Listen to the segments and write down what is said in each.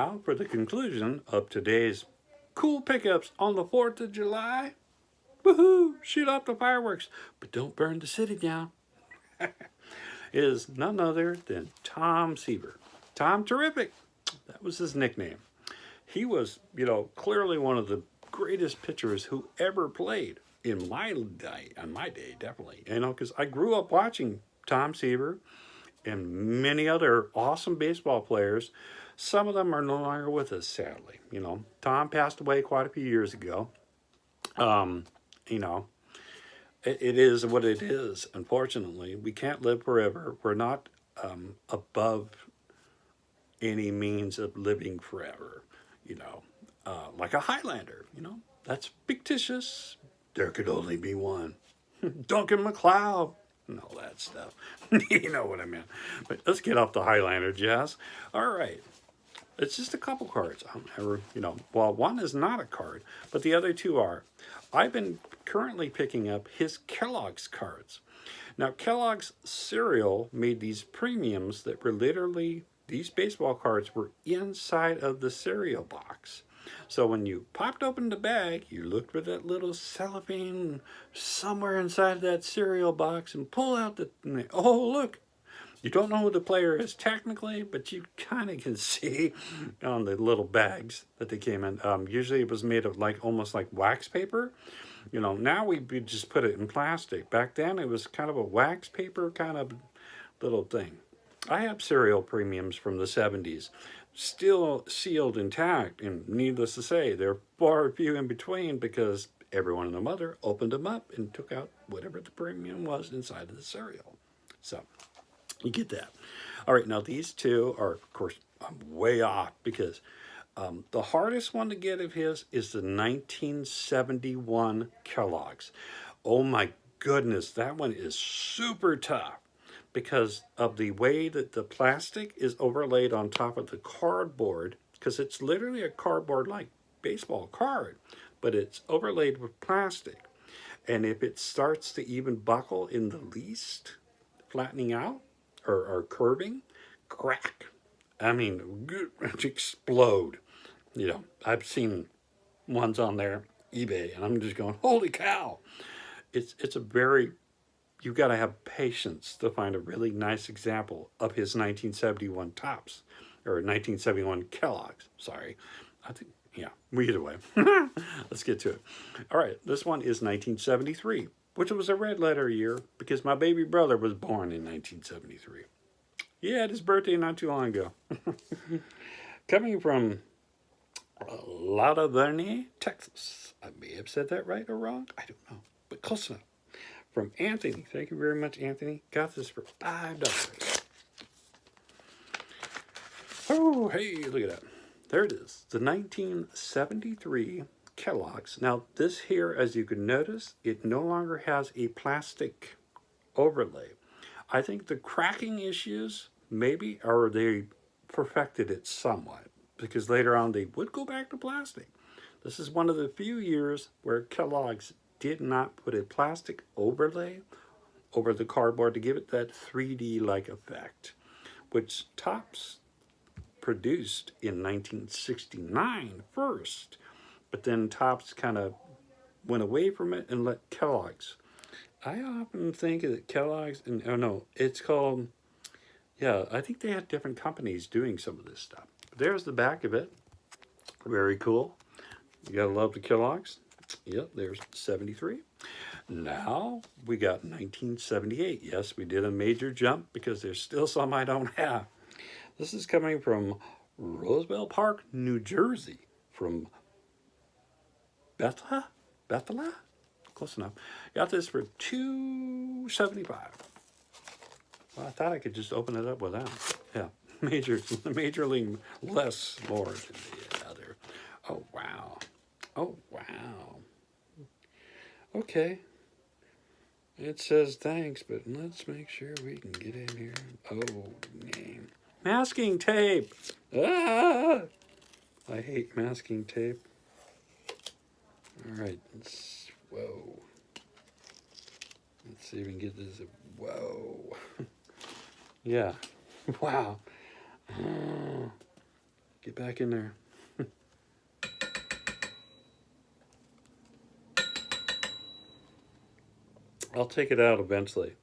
now for the conclusion of today's cool pickups on the 4th of July. Woohoo! Shoot off the fireworks, but don't burn the city down. Is none other than Tom Seaver. Tom Terrific. That was his nickname. He was, clearly one of the greatest pitchers who ever played in my day, definitely. Because I grew up watching Tom Seaver and many other awesome baseball players. Some of them are no longer with us, sadly. Tom passed away quite a few years ago. It is what it is, unfortunately. We can't live forever. We're not above any means of living forever, like a Highlander, that's fictitious. There could only be one. Duncan MacLeod and all that stuff. You know what I mean. But let's get off the Highlander, Jazz. All right. It's just a couple cards. Well, one is not a card, but the other two are. I've been currently picking up his Kellogg's cards. Now, Kellogg's cereal made these premiums that were literally, these baseball cards were inside of the cereal box. So when you popped open the bag, you looked for that little cellophane somewhere inside that cereal box and pull out oh, look. You don't know who the player is technically, but you kind of can see on the little bags that they came in. Usually it was made of almost like wax paper. Now we just put it in plastic. Back then it was kind of a wax paper kind of little thing. I have cereal premiums from the 70s, still sealed intact, and needless to say, they're far few in between because everyone and their mother opened them up and took out whatever the premium was inside of the cereal. So you get that. All right, now these two are, of course, I'm way off because the hardest one to get of his is the 1971 Kellogg's. Oh my goodness, that one is super tough because of the way that the plastic is overlaid on top of the cardboard, because it's literally a cardboard like baseball card, but it's overlaid with plastic. And if it starts to even buckle in the least, flattening out or curving, crack. I mean, explode. I've seen ones on there, eBay, and I'm just going, holy cow. It's a very, you've got to have patience to find a really nice example of his 1971 tops, or 1971 Kellogg's, sorry. I think, yeah, either way. Let's get to it. All right, this one is 1973, which was a red letter year because my baby brother was born in 1973. He had his birthday not too long ago. Coming from Lauderdale Valley, Texas. I may have said that right or wrong. I don't know, but close enough. From Anthony. Thank you very much, Anthony. Got this for $5. Oh, hey, look at that. There it is. The 1973 Kellogg's. Now, this here, as you can notice, it no longer has a plastic overlay. I think the cracking issues, maybe, or they perfected it somewhat, because later on they would go back to plastic. This is one of the few years where Kellogg's did not put a plastic overlay over the cardboard to give it that 3D-like effect, which Topps produced in 1969 first, but then Topps kind of went away from it and let Kellogg's. I often think that Kellogg's, it's called, I think they had different companies doing some of this stuff. There's the back of it. Very cool. You gotta love the Kellogg's. Yep, there's 73. Now we got 1978. Yes, we did a major jump because there's still some I don't have. This is coming from Roswell Park, New Jersey, from Bethla? Close enough. Got this for $2.75. Well, I thought I could just open it up without. Yeah, majorly less more than the other. Oh, wow. Oh, wow. Okay. It says thanks, but let's make sure we can get in here. Oh, man. Masking tape. Ah! I hate masking tape. All right. Whoa. Let's see if we can get this. Whoa. Yeah. Wow. Get back in there. I'll take it out eventually.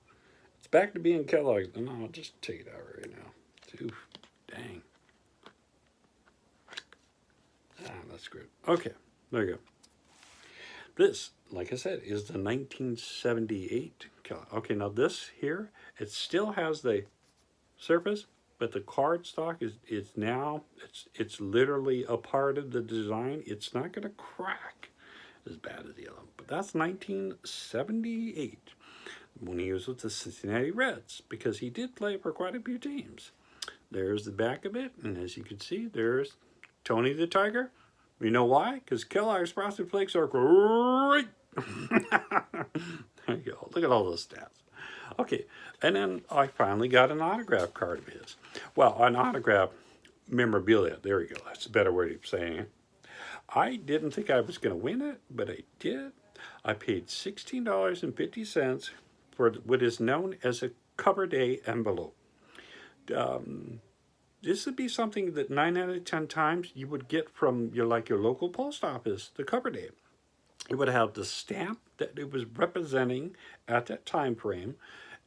It's back to being Kellogg's. No, I'll just take it out right now. Oof, dang. Ah, that's good. Okay, there you go. This, like I said, is the 1978 Kellogg. Okay, now this here, it still has the surface, but the cardstock is now, it's literally a part of the design. It's not going to crack as bad as the other one. But that's 1978 when he was with the Cincinnati Reds, because he did play for quite a few teams. There's the back of it, and as you can see, there's Tony the Tiger. You know why? Because Kellogg's Frosted Flakes are great. There you go. Look at all those stats. Okay, and then I finally got an autograph card of his. Well, an autograph memorabilia. There you go. That's a better way of saying it. I didn't think I was going to win it, but I did. I paid $16.50 for what is known as a cover day envelope. This would be something that 9 out of 10 times you would get from your local post office, the cover day. It would have the stamp that it was representing at that time frame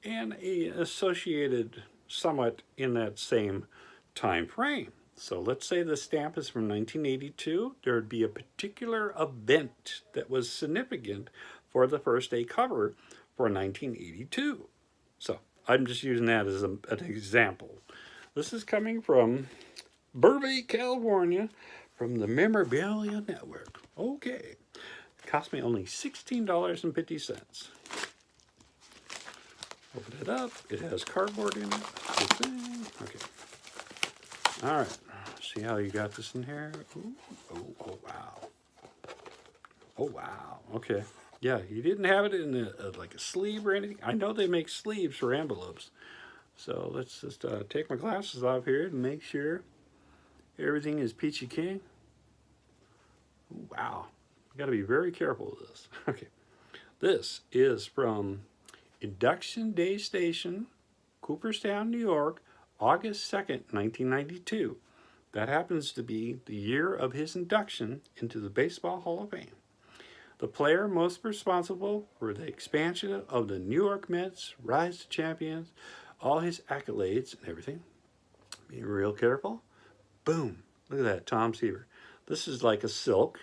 and associated somewhat in that same time frame. So let's say the stamp is from 1982. There would be a particular event that was significant for the first day cover for 1982. So I'm just using that as an example. This is coming from Burbank, California, from the Memorabilia Network. Okay. It cost me only $16.50. Open it up. It has cardboard in it. Good thing. Okay. All right. See how you got this in here? Ooh. Oh, wow. Oh, wow. Okay. Yeah, you didn't have it in like a sleeve or anything. I know they make sleeves for envelopes. So let's just take my glasses off here and make sure everything is peachy keen. Wow. You got to be very careful with this. Okay. This is from Induction Day Station, Cooperstown, New York, August 2nd, 1992. That happens to be the year of his induction into the Baseball Hall of Fame. The player most responsible for the expansion of the New York Mets' rise to champions, all his accolades and everything. Be real careful. Boom. Look at that, Tom Seaver. This is like a silk.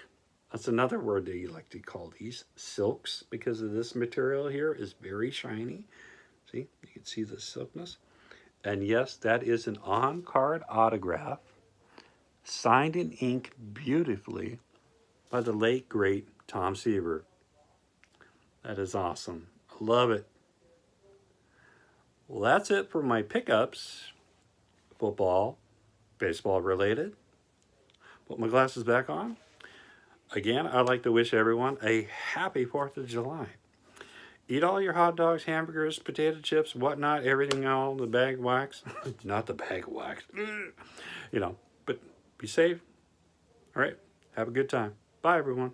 That's another word that you like to call these, silks, because of this material here is very shiny. See, you can see the silkness. And yes, that is an on-card autograph, signed in ink beautifully by the late, great Tom Seaver. That is awesome. I love it. Well, that's it for my pickups. Football, baseball related. Put my glasses back on. Again, I'd like to wish everyone a happy 4th of July. Eat all your hot dogs, hamburgers, potato chips, whatnot, everything, all the bag of wax. Not the bag of wax. You know, but be safe. All right. Have a good time. Bye, everyone.